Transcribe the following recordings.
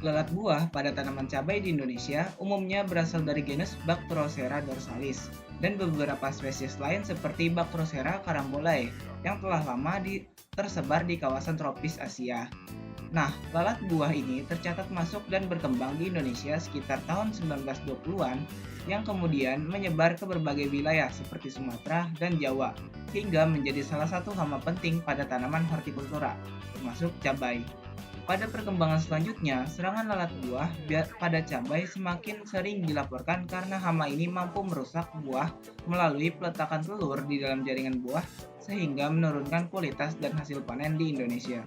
Lalat buah pada tanaman cabai di Indonesia umumnya berasal dari genus Bactrocera dorsalis dan beberapa spesies lain seperti Bactrocera carambolae yang telah lama tersebar di kawasan tropis Asia. Nah, lalat buah ini tercatat masuk dan berkembang di Indonesia sekitar tahun 1920-an yang kemudian menyebar ke berbagai wilayah seperti Sumatera dan Jawa hingga menjadi salah satu hama penting pada tanaman hortikultura, termasuk cabai. Pada perkembangan selanjutnya, serangan lalat buah pada cabai semakin sering dilaporkan karena hama ini mampu merusak buah melalui peletakan telur di dalam jaringan buah sehingga menurunkan kualitas dan hasil panen di Indonesia.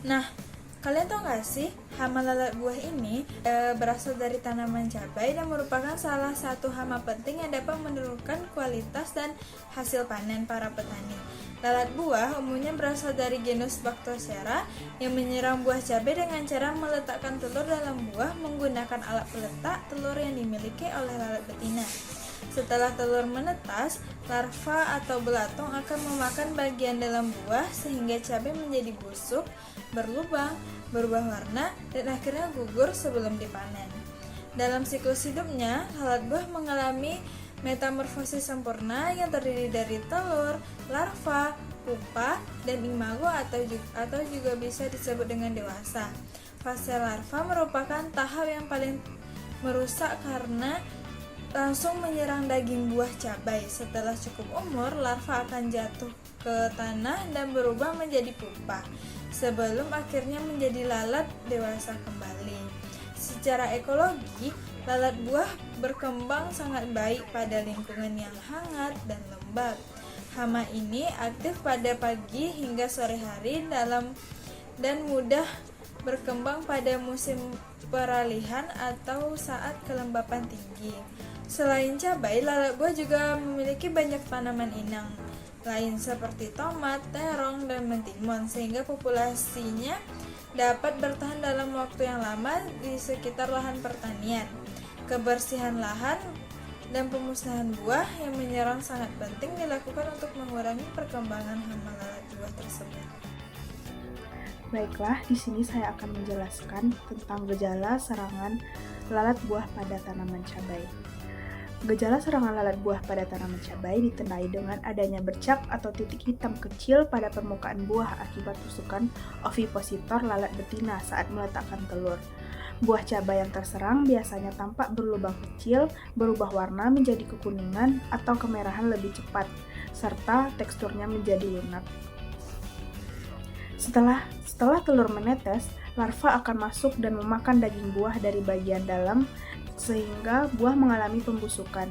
Nah, kalian tahu nggak sih, hama lalat buah ini berasal dari tanaman cabai dan merupakan salah satu hama penting yang dapat menurunkan kualitas dan hasil panen para petani. Lalat buah umumnya berasal dari genus Bactrocera yang menyerang buah cabai dengan cara meletakkan telur dalam buah menggunakan alat peletak telur yang dimiliki oleh lalat betina. Setelah telur menetas, larva atau belatung akan memakan bagian dalam buah sehingga cabai menjadi busuk, berlubang, berubah warna, dan akhirnya gugur sebelum dipanen. Dalam siklus hidupnya, lalat buah mengalami metamorfosis sempurna yang terdiri dari telur, larva, pupa, dan imago atau juga bisa disebut dengan dewasa. Fase larva merupakan tahap yang paling merusak karena langsung menyerang daging buah cabai. Setelah cukup umur, larva akan jatuh ke tanah dan berubah menjadi pupa, sebelum akhirnya menjadi lalat dewasa kembali. Secara ekologi, lalat buah berkembang sangat baik pada lingkungan yang hangat dan lembab. Hama ini aktif pada pagi hingga sore hari dan mudah berkembang pada musim peralihan atau saat kelembapan tinggi. Selain cabai, lalat buah juga memiliki banyak tanaman inang lain seperti tomat, terong, dan mentimun sehingga populasinya dapat bertahan dalam waktu yang lama di sekitar lahan pertanian. Kebersihan lahan dan pemusnahan buah yang menyerang sangat penting dilakukan untuk mengurangi perkembangan hama lalat buah tersebut. Baiklah, di sini saya akan menjelaskan tentang gejala serangan lalat buah pada tanaman cabai. Gejala serangan lalat buah pada tanaman cabai ditandai dengan adanya bercak atau titik hitam kecil pada permukaan buah akibat tusukan ovipositor lalat betina saat meletakkan telur. Buah cabai yang terserang biasanya tampak berlubang kecil, berubah warna menjadi kekuningan atau kemerahan lebih cepat, serta teksturnya menjadi lunak. Setelah telur menetes, larva akan masuk dan memakan daging buah dari bagian dalam sehingga buah mengalami pembusukan.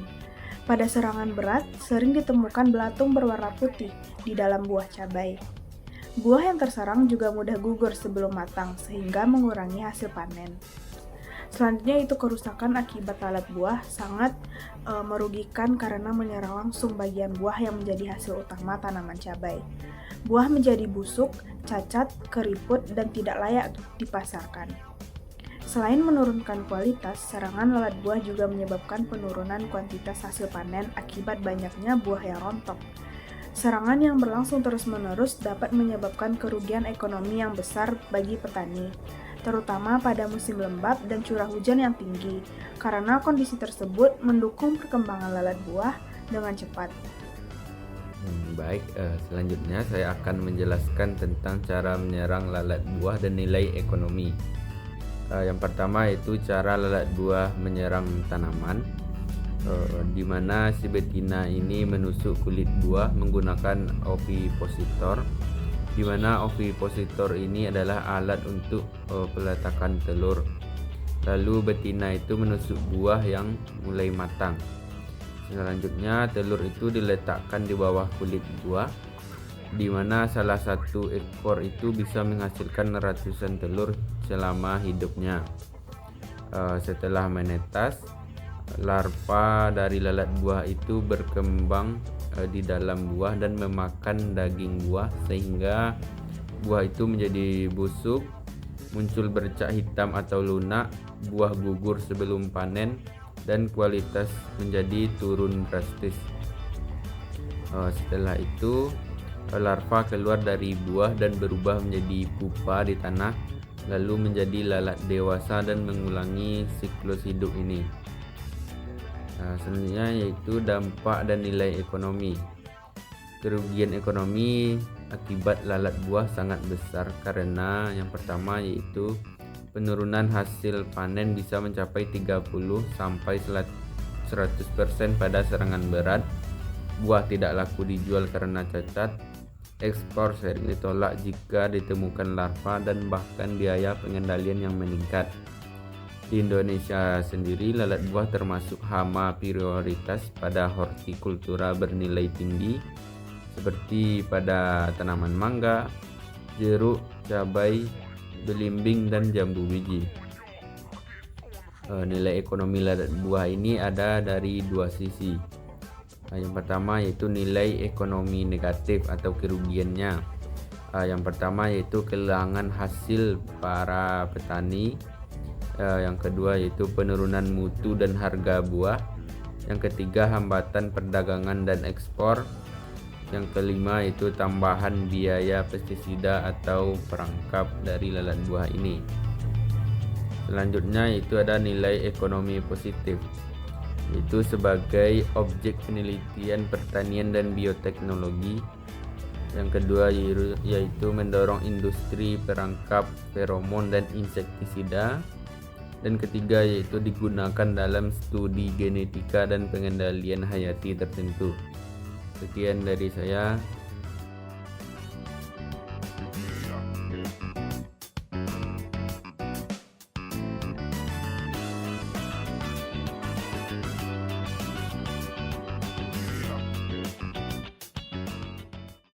Pada serangan berat, sering ditemukan belatung berwarna putih di dalam buah cabai. Buah yang terserang juga mudah gugur sebelum matang sehingga mengurangi hasil panen. Selanjutnya itu kerusakan akibat lalat buah sangat merugikan karena menyerang langsung bagian buah yang menjadi hasil utama tanaman cabai. Buah menjadi busuk, cacat, keriput, dan tidak layak dipasarkan. Selain menurunkan kualitas, serangan lalat buah juga menyebabkan penurunan kuantitas hasil panen akibat banyaknya buah yang rontok. Serangan yang berlangsung terus-menerus dapat menyebabkan kerugian ekonomi yang besar bagi petani, terutama pada musim lembab dan curah hujan yang tinggi, karena kondisi tersebut mendukung perkembangan lalat buah dengan cepat. Baik, selanjutnya saya akan menjelaskan tentang cara menyerang lalat buah dan nilai ekonomi. Yang pertama yaitu cara lalat buah menyerang tanaman, di mana si betina ini menusuk kulit buah menggunakan ovipositor, di mana ovipositor ini adalah alat untuk peletakan telur. Lalu betina itu menusuk buah yang mulai matang. Selanjutnya telur itu diletakkan di bawah kulit buah, di mana salah satu ekor itu bisa menghasilkan ratusan telur selama hidupnya. Setelah menetas, larva dari lalat buah itu berkembang di dalam buah dan memakan daging buah sehingga buah itu menjadi busuk, muncul bercak hitam atau lunak, buah gugur sebelum panen, dan kualitas menjadi turun drastis. Setelah itu larva keluar dari buah dan berubah menjadi pupa di tanah lalu menjadi lalat dewasa dan mengulangi siklus hidup ini. Selanjutnya yaitu dampak dan nilai ekonomi. Kerugian ekonomi akibat lalat buah sangat besar karena yang pertama yaitu penurunan hasil panen bisa mencapai 30 sampai 100% pada serangan berat. Buah tidak laku dijual karena cacat. Ekspor sering ditolak jika ditemukan larva dan bahkan biaya pengendalian yang meningkat. Di Indonesia sendiri, lalat buah termasuk hama prioritas pada hortikultura bernilai tinggi seperti pada tanaman mangga, jeruk, cabai, belimbing, dan jambu biji. Nilai ekonomi lalat buah ini ada dari dua sisi. Yang pertama yaitu nilai ekonomi negatif atau kerugiannya. Yang pertama yaitu kehilangan hasil para petani. Yang kedua yaitu penurunan mutu dan harga buah. Yang ketiga hambatan perdagangan dan ekspor. Yang kelima itu tambahan biaya pestisida atau perangkap dari lalat buah ini. Selanjutnya itu ada nilai ekonomi positif, itu sebagai objek penelitian pertanian dan bioteknologi. Yang kedua yaitu mendorong industri perangkap feromon dan insektisida. Dan ketiga yaitu digunakan dalam studi genetika dan pengendalian hayati tertentu. Sekian dari saya.